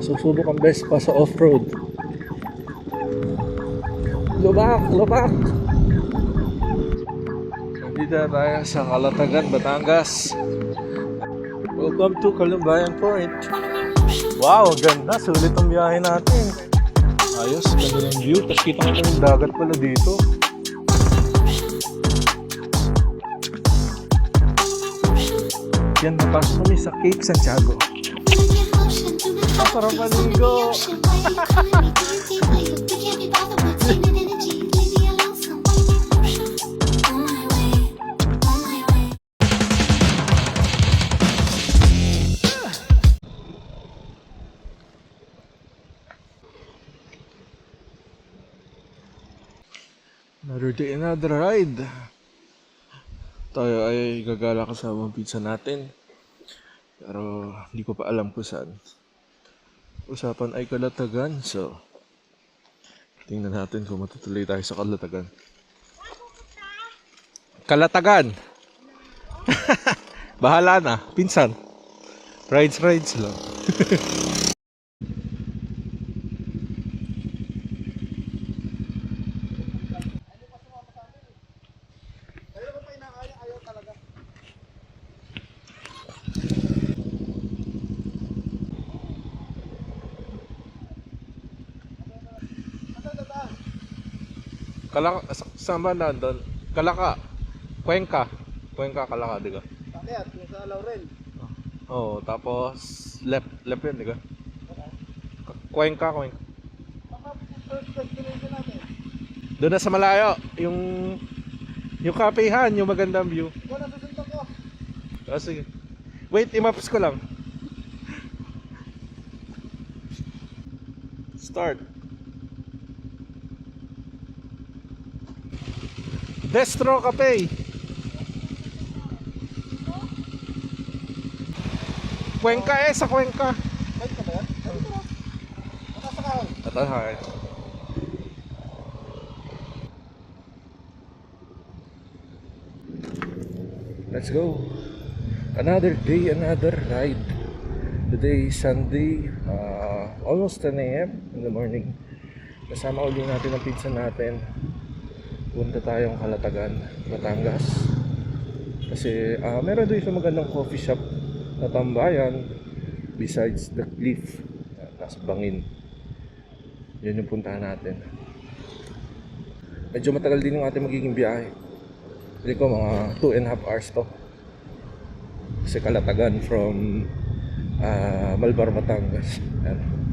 Susubok ang best pa sa off-road. Lubak! Lubak! Nandito na tayo sa Calatagan, Batangas. Welcome to Kalambayan Point. Wow, ganda. Sulit ang biyahe natin. Ayos, ganda ng view. Tapos kita ko yung dagat pala dito. Yan, napasok kami sa Cape Santiago. Sarap maligo! Another day, another ride. Tayo ay gagala kasama ang pizza natin. Pero hindi ko pa alam kung saan. Usapan ay Calatagan. So, tingnan natin kung matutuloy tayo sa Calatagan. Calatagan! Bahala na, pinsan. Rides lang. Kalaka, saan ba nandun? Kalaka, Cuenca, Kalaka, di ka? Bakit? Yung sa Laurel. Oo, tapos left yun, di ka? Cuenca. Baka first destination natin. Doon na sa malayo, yung kapehan, yung magandang view. Ikaw na susuntok ko. Ah, sige. Wait, imaps ko lang. Start. Destro Cafe. Cuenca sa Cuenca. Bike ka ba yan? Dito na. Matasakaw. Tatahay. Let's go. Another day, another ride. Today is Sunday, almost 10 a.m. in the morning. Kasama ulit natin ang pizza natin. Punta tayong Calatagan, Batangas. Kasi meron doon isang magandang coffee shop na tambayan besides the cliff. Nasa Bangin. Yun yung puntahan natin. Medyo matagal din yung ating magiging biyahe. Hindi ko mga 2.5 hours to. Kasi Calatagan from Malbar, Batangas. Yan.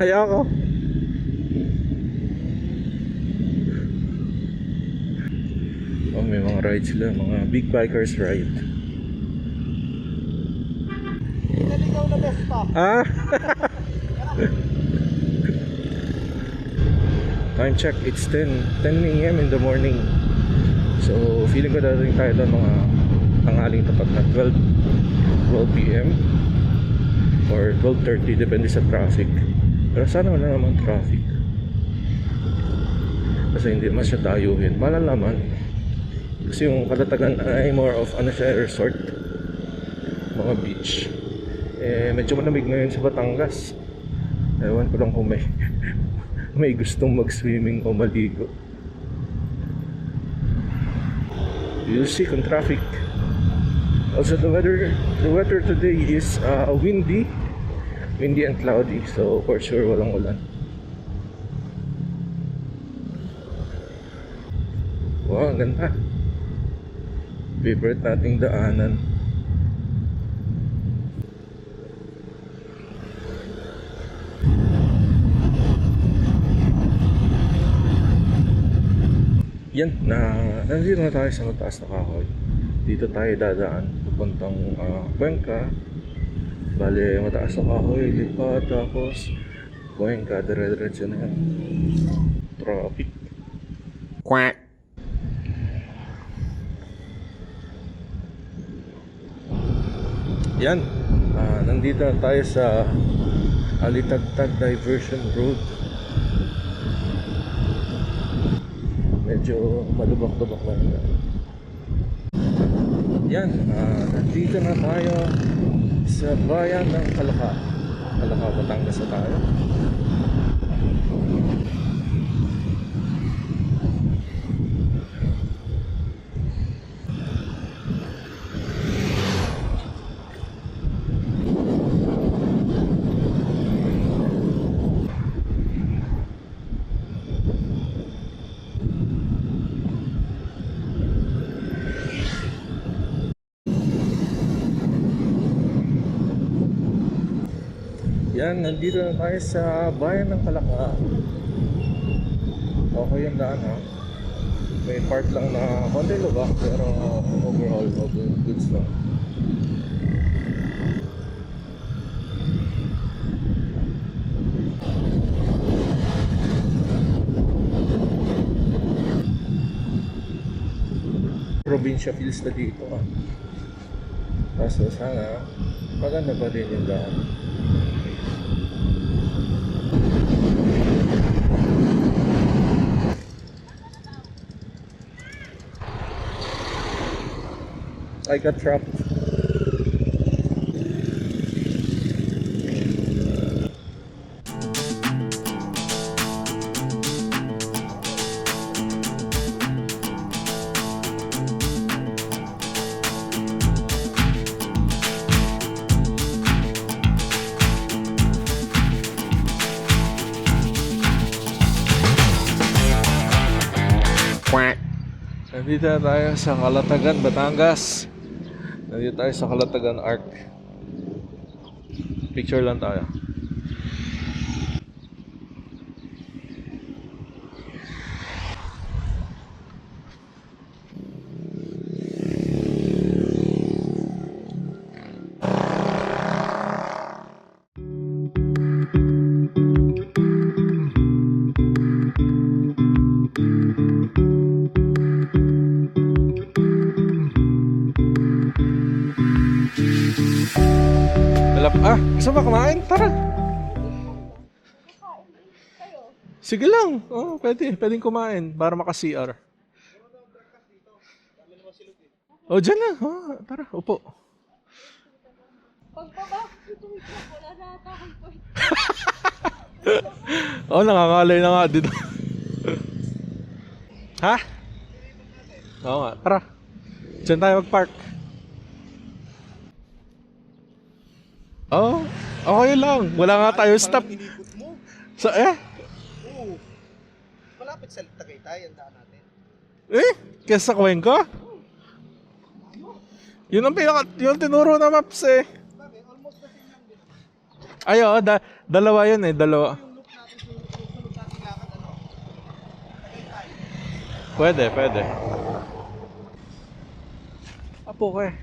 Kaya ako. Oh, may mga rides sila, mga big bikers ride. Ikaw na best pa. Ah? Time check, it's 10 a.m. in the morning. So, feeling ko dadating tayo doon mga tanghaling tapat na 12 p.m. or 12:30, depende sa traffic. Pero sana wala naman traffic. Kasi hindi mas siya dayuhin. Malalaman. Kasi yung Calatagan ay more of ano siya, resort. Mga beach. Medyo malamig ngayon sa Batangas. Ewan ko lang kung may gustong mag-swimming o maligo. You'll see kung traffic. Also the weather today is windy and cloudy, so for sure walang ulan. Wow, ang ganda. Favorite nating daanan. Yan, nandito na tayo sa mataas na kahoy. Dito tayo dadaan papuntang Cuenca. Bale, mataas na kahoy, lipat, tapos Cuenca, dire-diretso na yan. Traffic. Quack! Yan, nandito na tayo sa Alitagtag Diversion Road. medyo malubak-lubak na rin. Yan, nandito na tayo sa bayan ng Kalaka. Kalaka, Batangas na tayo. Yan, nandito na tayo sa bayan ng Kalaka. Okay yung daan ha. May part lang na konti lubak pero overall goods lang. Probinsya feels na dito ha. Kaso sana maganda pa din yung daan. I got trapped. Nandito na tayo sa Calatagan, Batangas. Nandito tayo sa Calatagan Arc. Picture lang tayo. Gusto ba kumain? Tara. Sige lang. Oh, pwedeng kumain para maka-CR. Oh, dyan na. Oh, tara, upo. Oh, nangangalay na nga dito. Ha? Oo nga, tara. Dyan tayo mag-park. Oh, okay lang. Wala nga tayo stop. Inipot mo. So, Oo. Malapit sa Tagaytay ang daan natin. Kesa sa Cuenca? Yun ang yung tinuro na maps eh. Bakit? Almost the same lang din. Ay, oo, dalawa yun eh, dalawa. Yung loop natin, sunod natin lakad, ano? Tagaytay. Pwede. Apo ka eh.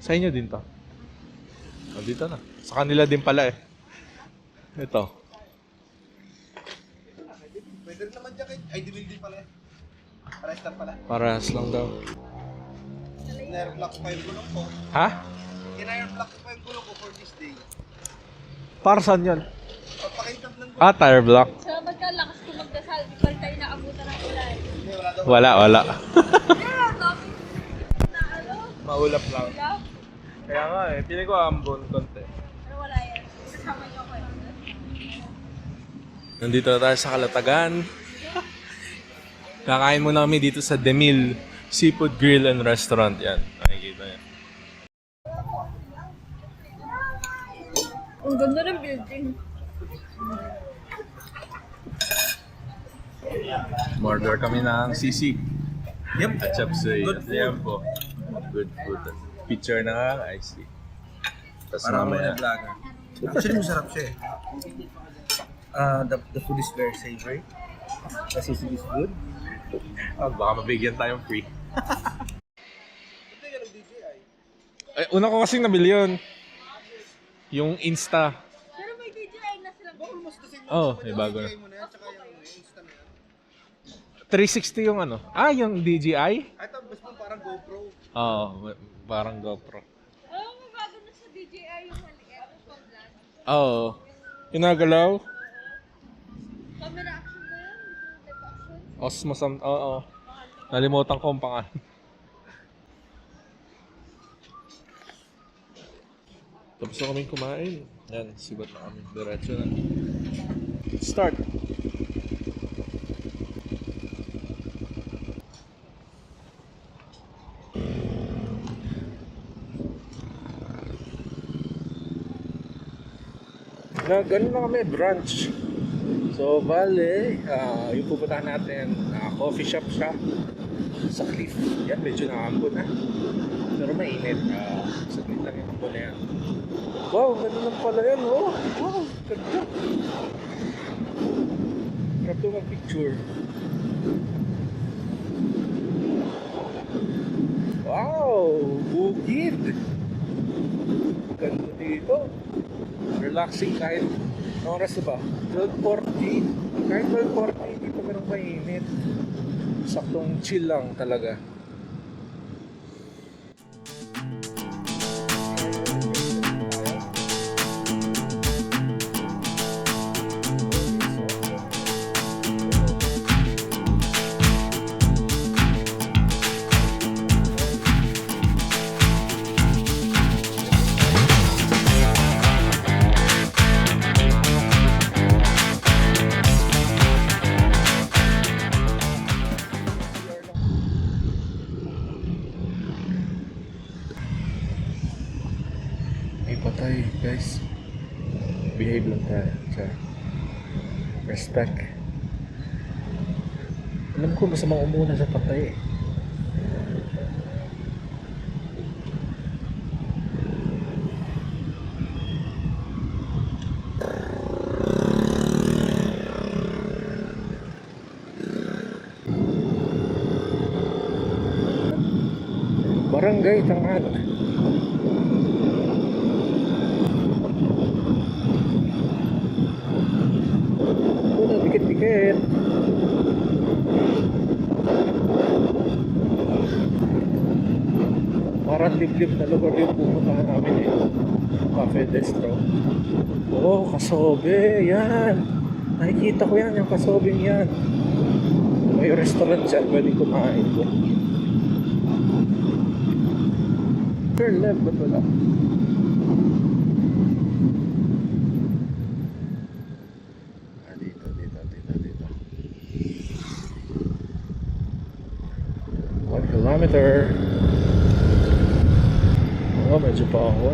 Sa inyo din to. Oh, dito na. Sa kanila din pala eh. Ito. Pwede rin naman dyan ay din pala eh. Parehas lang pala. Parehas lang daw. Kinairblock pa yung gulong ko. Ha? Kinairblock pa yung gulong ko for this day. Para saan yun? Pagpakintab ng gulong. Tire block. Salamat ka, lakas ko magdasal. Di pa rin tayo naabutan ng ulan. Hindi, wala daw. Wala. Yeah, topic na ano? Maulap lang. Ulam. Kaya nga eh, piling ko ambon konti. Pero wala yan. Kasama niyo ako eh. Nandito na tayo sa Calatagan. Kakain muna kami dito sa Demil Seafood Grill and Restaurant. Yan, nakikita yan. Ang ganda ng building. Order kami ng sisig. Yep. At chapsuy. Good food. Yan po. Good food. Picture na nga, I see. Tapos Parang mamaya. mga vlogger. Actually, masarap siya eh. The food is very savory. The sisig is good. Baka mabigyan tayong free. Ay, una ko kasing nabili yun. Yung Insta. Pero may DJI na silang Almost the same. Oh, may bago na. Mo na yan, tsaka yung Insta na yan. 360 yung ano? Ah, yung DJI? Ito, mas mo parang GoPro. Oo, parang GoPro. Oo, mabago na sa DJI yung maliit. Pang vlog. Oo. Ginagalaw? Camera action ba yan? Live action? Osmo oo. Nalimutan ko ang pangalan. Tapos na kaming kumain. Yan, sibat na kami. Diretso na. Start! Ganun na kami, brunch. So, bale, yung pupuntahan natin, coffee shop siya sa Cliff. Yan, medyo nakambon na. Pero mainit. Saglit lang yung ambon na yan. Wow, ganun lang pala yan, oh. Wow, ganda. Sarap to mag-picture. Wow, bukid. Ganda dito. Relaxing kahit anong oras na ba? 12:40. Kahit 12:40, hindi pa ganun mainit. Saktong chill lang talaga. May patay, guys. Behave lang tayo. Respect. Alam ko masamang umuna sa patay eh. Barangay Tanghal. Dikit-dikit. Parang liblib na lugar yung pupuntahan namin eh. Cafe Destro. Oh, Kasobe. Yan. Nakikita ko yan, yung Kasobeng yan. May restaurant dyan, pwedeng kumain ko. Turn left, ba't wala? Dito. 1 kilometer. Oh, medyo pa ako.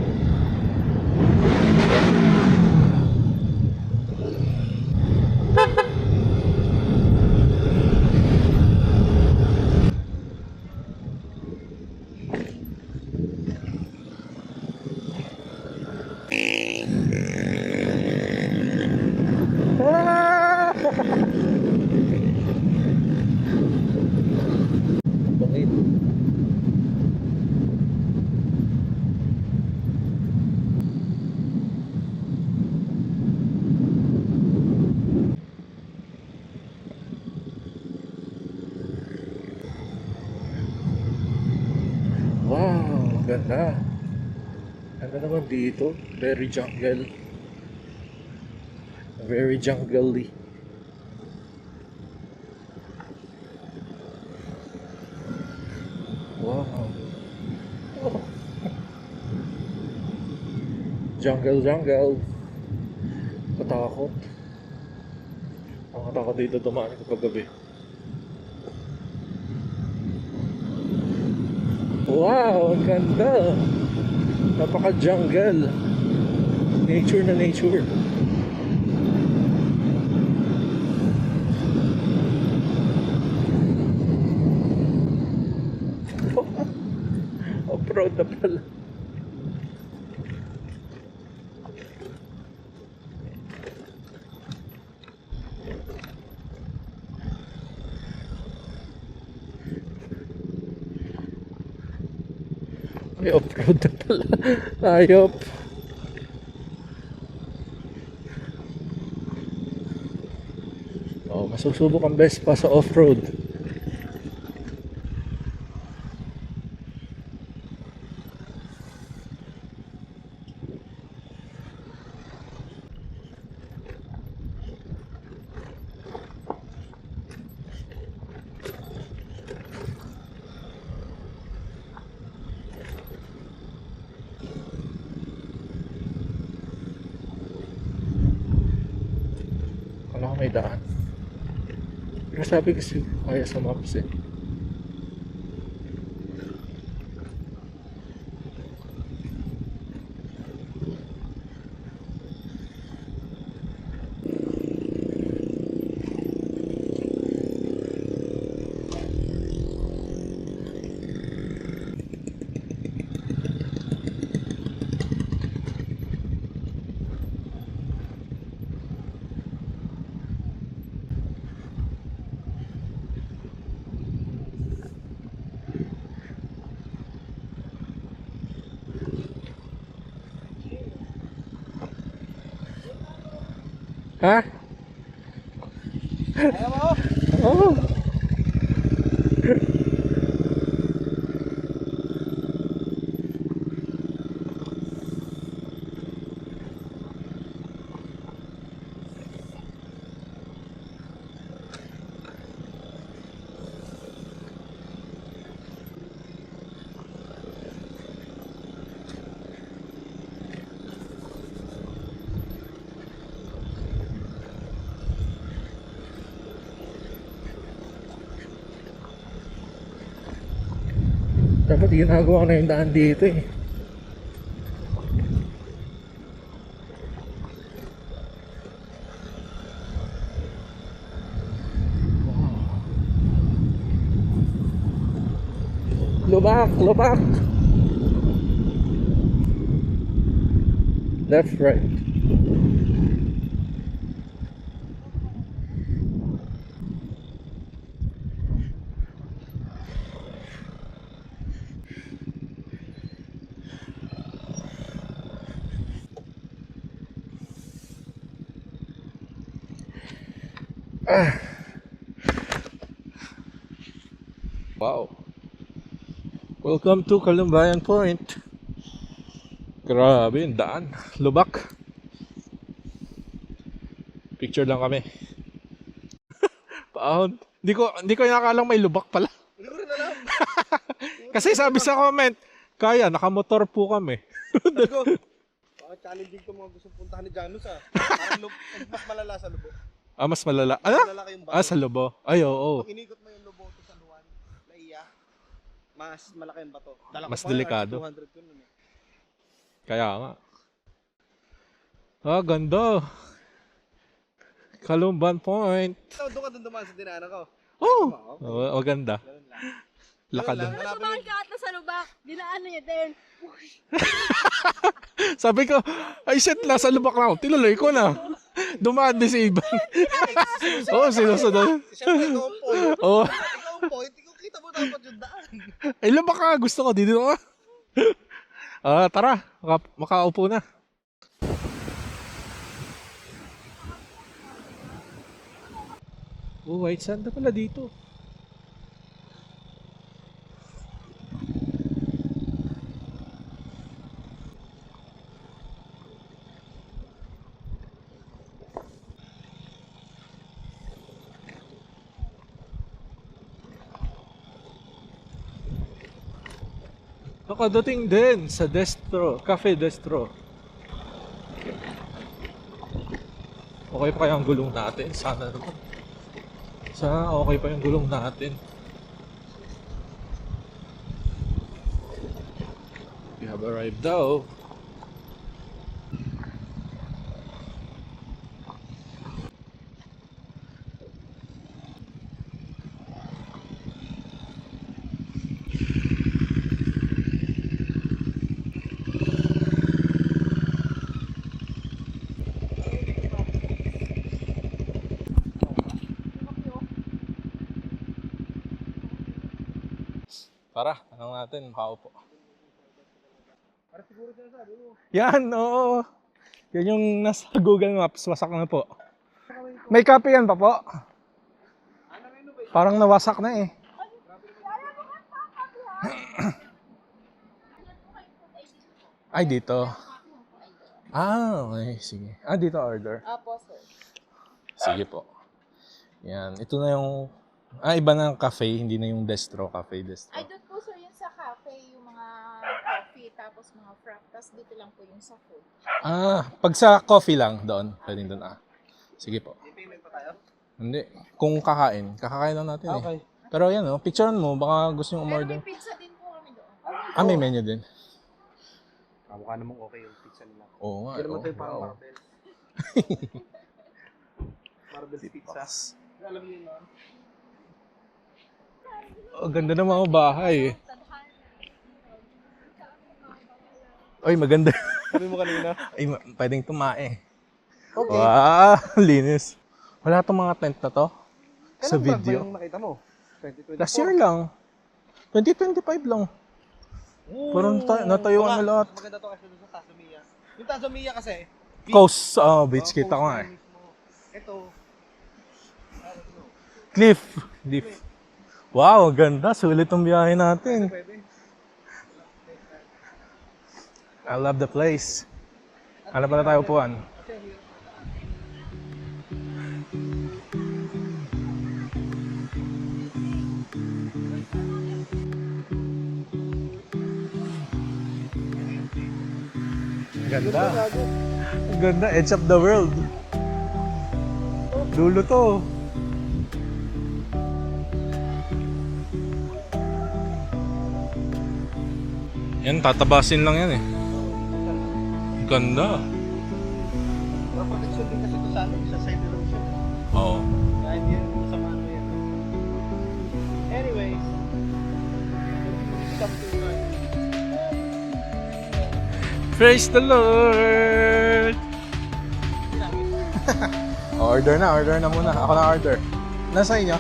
Ah! Bangit. Wow, ganda. Ganda naman dito. Very jungle. Very jungle-y. Wow. Oh. Jungle. Katakot. Nakatakot dito dumaan kapag gabi. Wow, ang ganda. Napaka-jungle. Nature na nature. Off-road na pala. May off-road na pala. Ayop. Oh, masusubok ang Vespa sa off-road. may daan. Pero sabi kasi kaya sa maps eh. Ha? Ayaw mo? Oo. Dapat ginagawa ko na yung daan dito eh. Lubak! Lubak! Left, right. Wow. Welcome to Kalumbayan Point. Grabe yung daan. Lubak. Picture lang kami. Paahon. Hindi ko nakakalang may lubak pala. Hindi ko rin alam. Kasi sabi sa comment, kaya nakamotor po kami. Go. Challenging ko mga gusto puntahan ni Janus ah. Parang mas malala sa Lubo. Ah, mas malala. Ano? Mas malala yung bato. Ah, sa Lobo. Ay, oo. Pag inikot mo yung Lubo to San Juan, Laiya, mas malaki yung bato. Dala ko Mas pa delikado. 200 ko nun eh. Kaya nga. Ah, ganda. Kalumban Point. So, doon ka dun dumaan sa dinaanan ko. Oh, Okay. maganda. Ganun lang. Lakad. Ganun lang. Ano Hanapin ba mo- ka at sa lubak? Dinaan niya din. Sabi ko, ay shit, nasa lubak na ako. Tinuloy ko na. Dumaan din si Ivan. Oo, sinusunod. Siyempre, ikaw ang point. Oo. Ikaw ang point. Ikaw kita mo dapat yung daan. Ay, lubak ka. Gusto ko. Dito ka. Tara. Makaupo na. Oh, white sand na pala dito. Nakadating din sa Destro, Cafe Destro. Okay pa kaya ang gulong natin? Sana naman. Sana okay pa yung gulong natin. We have arrived daw. Tara, tanong natin, makaupo. Para siguro sinasabi mo. Yan, oo. Yan yung nasa Google Maps, wasak na po. May copy yan pa po. Parang nawasak na eh. Ay, dito. Ah, okay, sige. Ah, dito order. Apo, sir. Sige po. Yan, ito na yung... iba na ang cafe, hindi na yung Destro, Cafe Destro. Ay, doon po sir yung sa cafe, yung mga coffee, tapos mga frap, tapos dito lang po yung sa food. Pag sa coffee lang doon, pwedeng doon Sige po. tayo? Hindi. Kung kakain lang natin eh. Okay. Pero yan picturean mo, baka gusto nyo Pero umorder. may pizza din po kami doon. Ah, may menu din. Mukha namang okay yung pizza nila. Oo nga. Hindi naman oh, tayo parang wow. Marvel. Marvel pizza. Alam niyo yun, Ang ganda ng mga bahay eh. Ay, maganda. Sabi mo kanina. Ay, pwedeng tumae. Okay. Wow, linis. Wala tong mga tent na to. Sa Kailan vlog ba video. yung nakita mo? 2024? Last year lang. 2025 lang. Parang natayuan na lahat. Maganda to kasi doon sa Tazomia. Yung Tazomia kasi, Coast beach kita ko nga eh. Ito, Cliff. Wow, ganda. Sulit ang biyahe natin. pwede. I love the place. Ano pala tayo upuan? Ganda. Ang ganda. Edge of the world. Dulo to. Yan, tatabasin lang yan eh. Ganda. May protection din kasi ito sa ano, sa side erosion. Oo. Kahit yan, masama ano yan. Anyways, something like Praise the Lord! order na muna. Ako na order. Nasa inyo?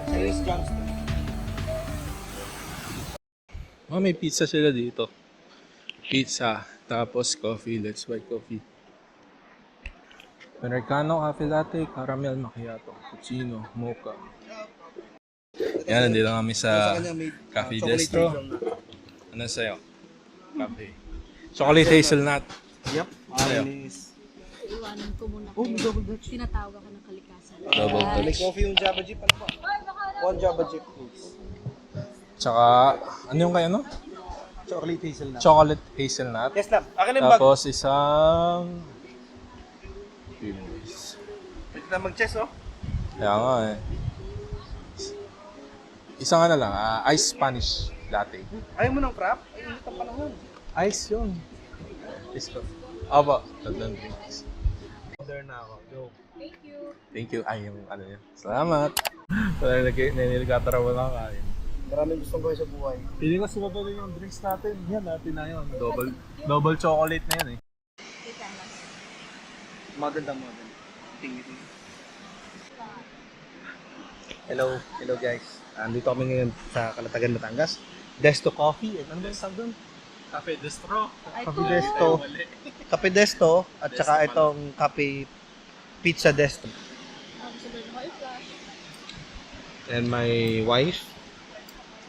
Serious Johnston. Oh, may pizza sila dito. Pizza, tapos coffee. Let's buy coffee. Americano, cafe latte, caramel macchiato, cappuccino, mocha. Yan, nandito kami sa Cafe Destro. Ano sa'yo? Cafe. Chocolate hazelnut. Yep. Sa'yo? Iwanan ko muna. Oh, may double Dutch. Tinatawag ka ng kalikasan. Double May Dutch. coffee yung Java Jeep. Ano ba? One Java Jeep, please. Tsaka, ano yung kaya no? Chocolate hazelnut. Chocolate hazelnut. Yes, ma'am. Akin yung bag. Tapos isang... Finish. Pwede na mag-chess, oh. Kaya nga eh. Isang ano lang, ice Spanish latte. Ayaw mo ng crap? Ay, init ang panahon. Ice yun. Ice ko. Aba, tagdan drinks. Order na ako. Go. Thank you. Thank you. Ay, yung ano yun. Salamat. Naniligatara mo lang kain. Maraming gustong gawin sa buhay. Pili ko sumaba din yung drinks natin. Yan, natin na yun. Double chocolate na yan eh. Maganda. Tingin. Hello guys. Andito kami ngayon sa Calatagan, Batangas. Desto Coffee. Ano ba yung tawag doon? Cafe Destro. Cafe Desto. Cafe Desto at saka itong Cafe Pizza Desto. And my wife.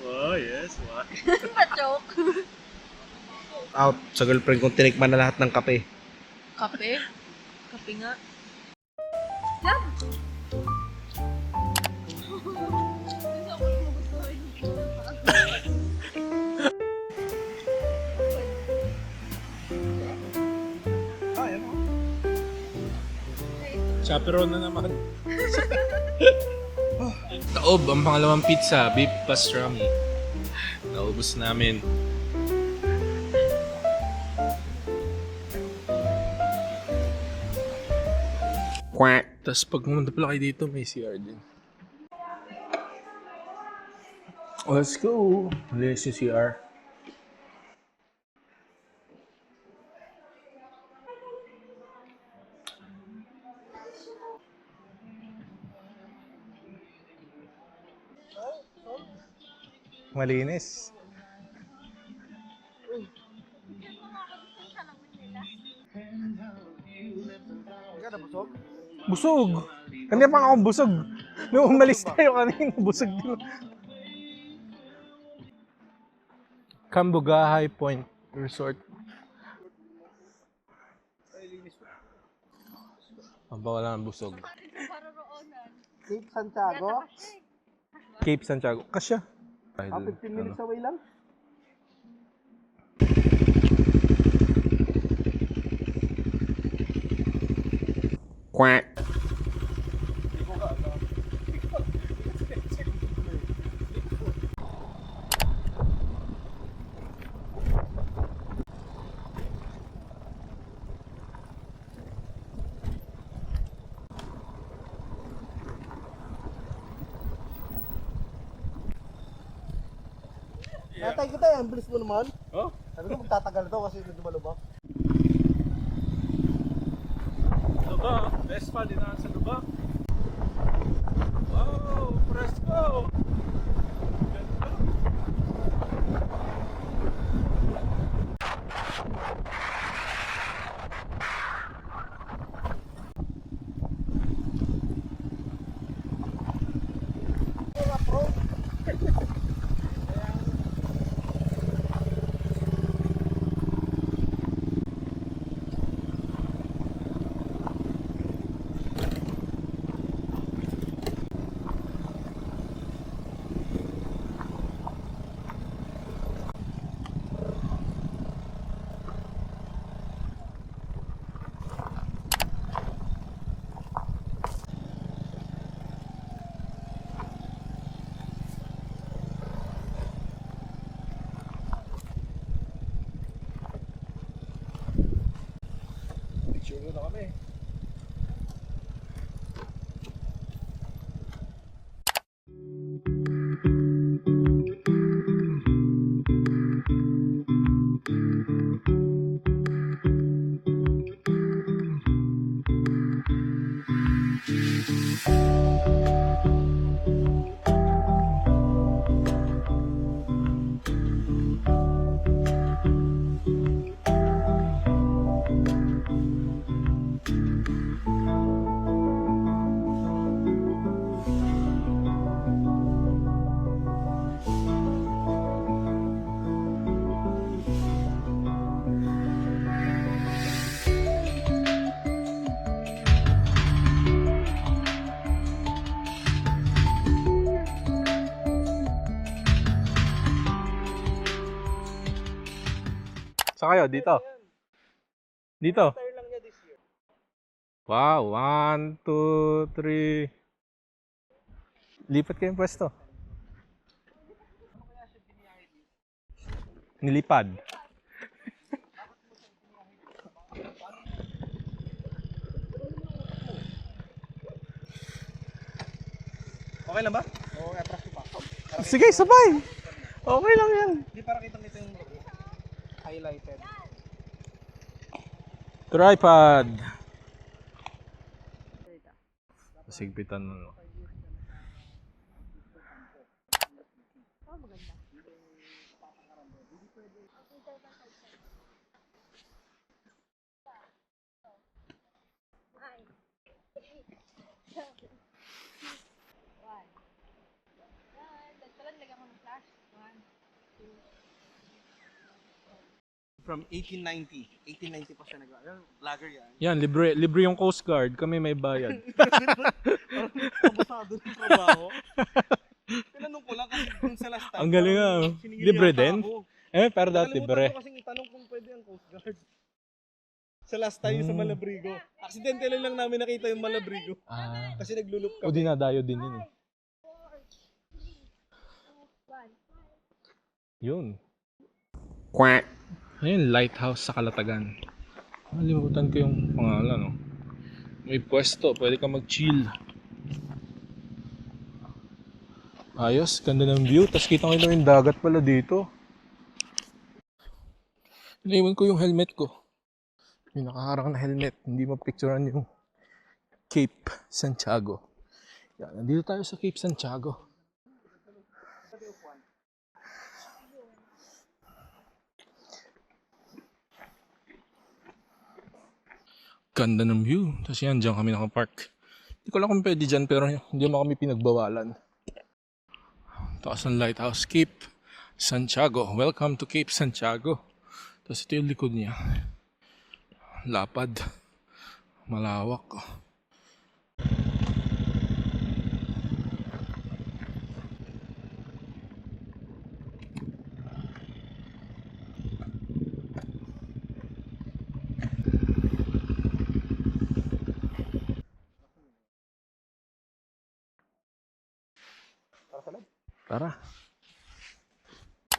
Oh, yes. What? Pa-joke. Out sa girlfriend kong tinikman na lahat ng kape. Kape? Kape nga. Chaperon na naman. Taob, ang pangalawang pizza, beef pastrami. Naubos namin. Quack! Tapos pag pumunta pala kayo dito, may CR din. Let's go! Let's yung CR. Malinis. Magkano busog? Busog! Kanina pa akong busog. Nung umalis tayo kanina, busog din. Cambuga High Point Resort. Aba, wala nang busog. Cape Santiago? Cape Santiago. Kasya. 15 minutes away lang. Natay kita yan, bilis mo naman. Oh? Sabi ko magtatagal daw kasi medyo malubak. Ano ba? Best pa din sa luba. Wow, presko! Picture na kami. Saan kayo? Dito? Dito? Tire lang niya this year. Wow, 1, 2, 3. Lipat kayong pwesto. Nilipad. Okay lang ba? Oo, atras ko pa. Sige, sabay. Okay lang yan. Hindi para kitang-kita yung logo. Highlighted. Tripod. Sigpitan mo. No? From 1890. 1890 pa siya nagawa. Vlogger yan. Yan, libre yung Coast Guard. Kami may bayad. Parang kabasado ng trabaho. Tinanong ko lang kasi dun sa last time. Ang galing ah. siningil Libre yata din? ako. Pero dati Nakalimutan libre. ko kasing itanong kung pwede ang Coast Guard. Sa last time sa Malabrigo. Accidentally lang namin nakita yung Malabrigo. Kasi naglulup O kami. dinadayo din yun eh. Yun. Quack. Ayun, lighthouse sa Kalatagan. Nalimutan ko yung pangalan, no? May pwesto, pwede ka mag-chill. Ayos, ganda ng view. Tapos kita ko yung dagat pala dito. Naiwan ko yung helmet ko. Yung nakaharang na helmet. Hindi mapicturean yung Cape Santiago. Yan, nandito tayo sa Cape Santiago. Ganda ng view. Tapos yan, dyan kami nakapark. Hindi ko alam kung pwede dyan, pero hindi mo kami pinagbawalan. Taas ng lighthouse, Cape Santiago. Welcome to Cape Santiago. Tapos ito yung likod niya. Lapad. Malawak. Tara.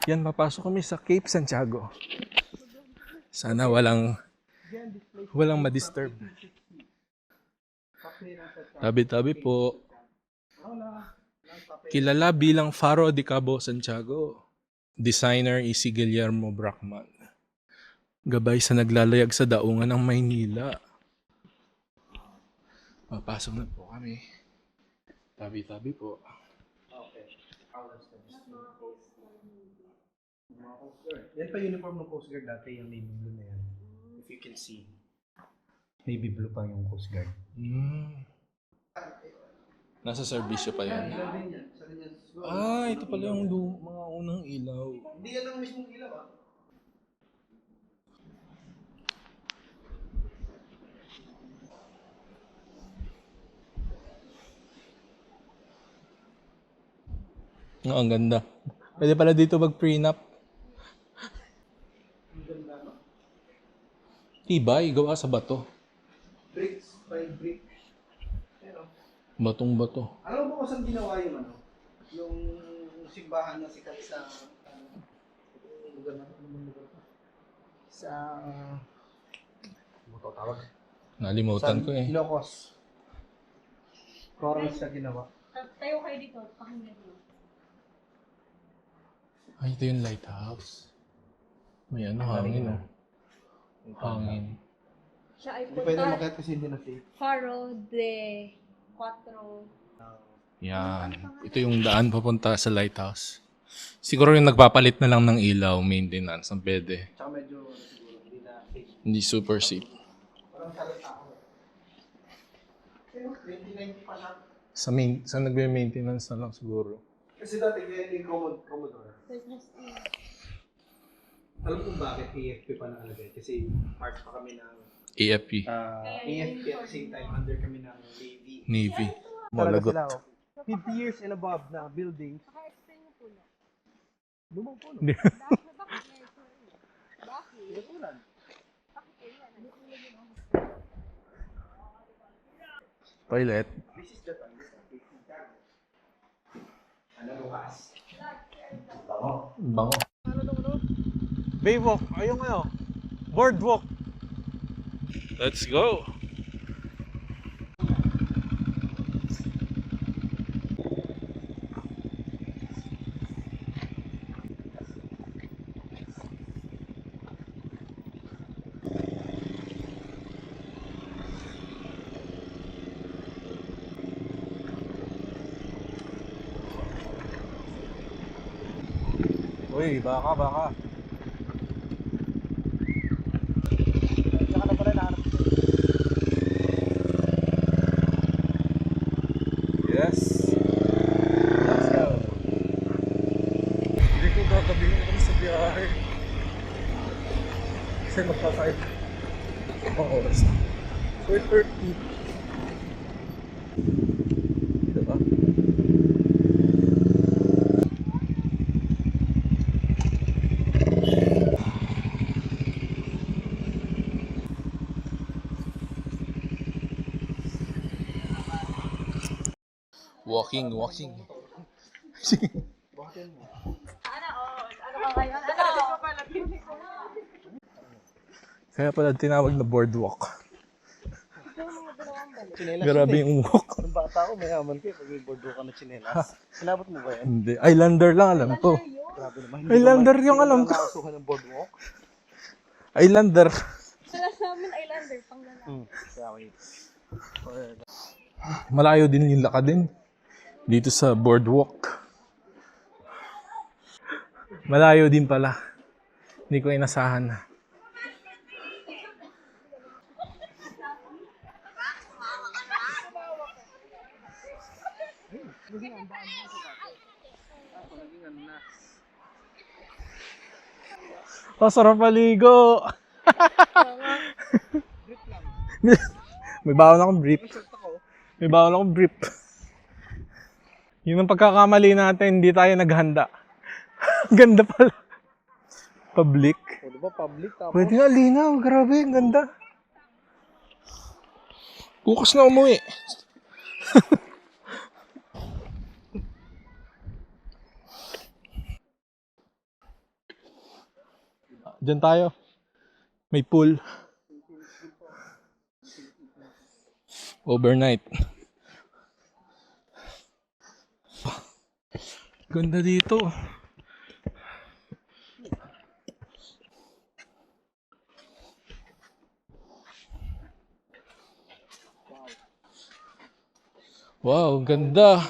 Yan, papasok kami sa Cape Santiago. Sana walang ma-disturb. Tabi-tabi po. Kilala bilang Faro de Cabo Santiago. Designer si Guillermo Bracman. Gabay sa naglalayag sa daungan ng Maynila. Papasok na po kami. Tabi-tabi po. Yan pa uniform ng Coast Guard dati, yung navy blue na yan. If you can see. Navy blue pa yung Coast Guard. Nasa serbisyo pa yan. Ito pala yung mga unang ilaw. Hindi yan ang mismong ilaw ah. Ang ganda. Pwede pala dito mag-prenup. Tibay, gawa sa bato. Bricks, fried brick. Batong bato. Alam mo kung saan ginawa yung ano? Yung simbahan na sikat sa lugar na sa ano to tawag? Nalimutan ko eh. Ilocos. Coral sa ginawa. Tayo kayo dito, pakinggan mo. Ay, ito yung lighthouse. May hangin oh. Hangin. Siya ay Hindi pwede punta makita kasi hindi na safe. Faro de Cuatro. Yan. Ito yung daan papunta sa lighthouse. Siguro yung nagpapalit na lang ng ilaw, maintenance, ang pwede. Tsaka medyo siguro hindi na safe. Hindi super safe. Parang tao. Pero 2090 pa siya. Sa nagme-maintenance na lang siguro. Kasi dati kaya yung Commodore. Alam kung bakit AFP pa nakalagay? Kasi part pa kami ng AFP. AFP at the same time under kami ng Navy. Navy. Talaga Malagot. sila, 50 years and above na buildings. Naka-explain yung puno. Lumang puno. Hindi. Bakit ngayon? Bakit? Pinatulan. Toilet. This is the time. Ano bukas? Bango. Baywalk. Ayun ngayon. Boardwalk. Let's go. Uy, baka. Tsaka na pala nahanap ko. Yes. Let's go. Hindi ko gagabihin kami sa biyahe. Kasi magpa-5 ang oras. 4:30. Diba? Walking. Sige. Ano ka ngayon? Kaya pala tinawag na boardwalk. Chinelas. Grabe yung walk. Nung bata ko, mayaman ko pag may boardwalk ka na chinelas. Sinabot mo ba yan? Hindi. Islander lang alam ko. Grabe naman. Islander yung alam ko. Nakakasuhan ng boardwalk. Islander. Sala sa amin Islander, pang lalaki. Kaya wait. Malayo din yung lakad din. Dito sa boardwalk. Malayo din pala. Hindi ko inasahan. Oh, sarap maligo. May bawon akong brief. May bawon akong brief. Yun ang pagkakamali natin, hindi tayo naghanda. Ganda pala. Public. O diba public tapos? Pwede nga, linaw. Grabe, ang ganda. Bukas na umuwi. Diyan tayo. May pool. Overnight. Ganda dito. Wow, ganda.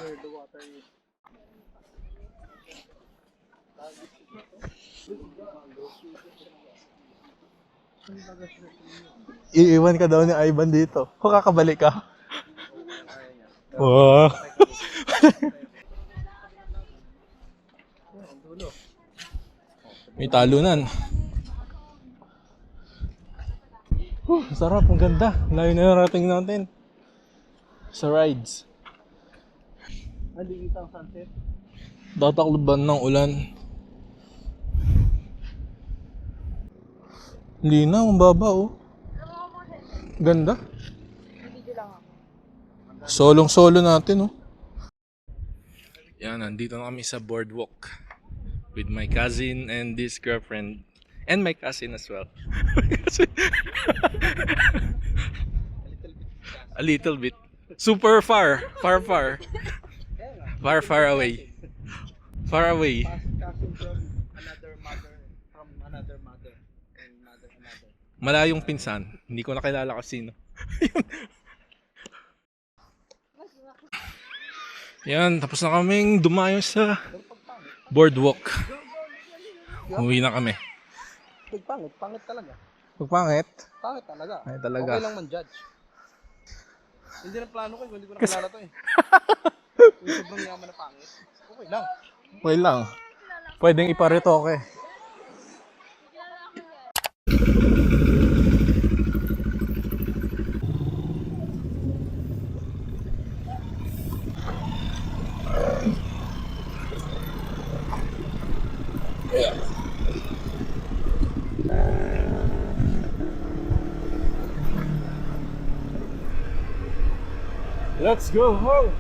Iiwan ka daw ni Ivan dito. O kakabalik ka? Wow. May talunan. Sarap, ang ganda. Layo na yung rating natin. Sa rides. Hindi kita ang sunset. Tatakloban ng ulan. Linaw, ang baba oh. Ganda. Solong-solo natin oh. Yan, nandito na kami sa boardwalk with my cousin and this girlfriend and my cousin as well. A little bit. Super far away. Far away. Cousin from another mother, and mother. Malayong pinsan. Hindi ko nakilala kasi sino. Yan, tapos na kaming dumayo sa boardwalk. Uwi na kami. Pangit talaga. Pagpangit? Pangit talaga. Ay, talaga. Okay lang man judge. Hindi na plano ko, hindi ko nakilala to eh. Yung sobrang yaman na pangit. Okay lang. Okay lang. Pwedeng iparetoke. Let's go home.